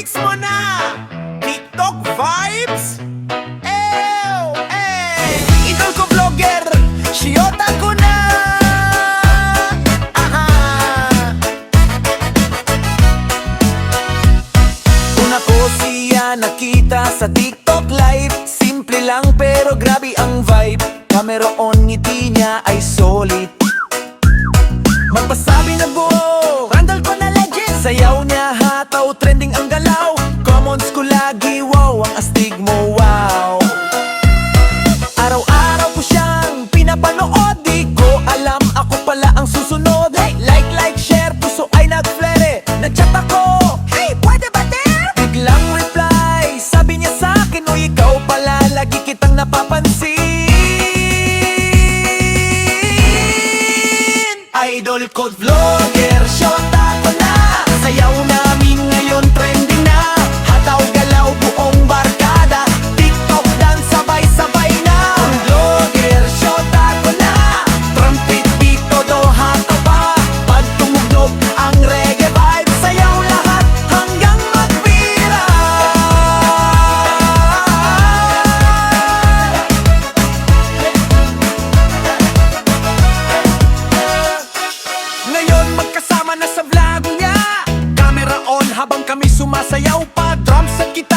mix mo na! TikTok vibes? Ew! Eh! Idol ko vlogger, siyota ko na! Aha! Una ko siya nakita sa TikTok live. Simple lang pero grabe ang vibe. Camera on, ngiti niya ay solid. Magpasabi na buo, randal ko na legend. Sayaw niya hataw, trending ang galaw. Commons ko lagi, wow, ang astig mo, wow. Araw-araw ko siyang pinapanood. Di ko alam, ako pala ang susunod. Hey, like, share, puso ay nag-flare. Nag-chat ako, hey, pwede ba there? Biglang reply, sabi niya sa'kin, uy, ikaw pala, lagi kitang napapansin. Idol ko vlogger, shota ko na. Sayaw namin ngayon trending na. Hataw galaw buong barkada. TikTok dance sabay-sabay na. Vlogger, shota ko na. Trumpet beat todo hataw pa. Pag tumugnog ang reggae vibe, sayaw lahat hanggang magpira. Ngayon magkasama na sa vlog niya. Camera on habang kami sumasayaw pa. Drums at kita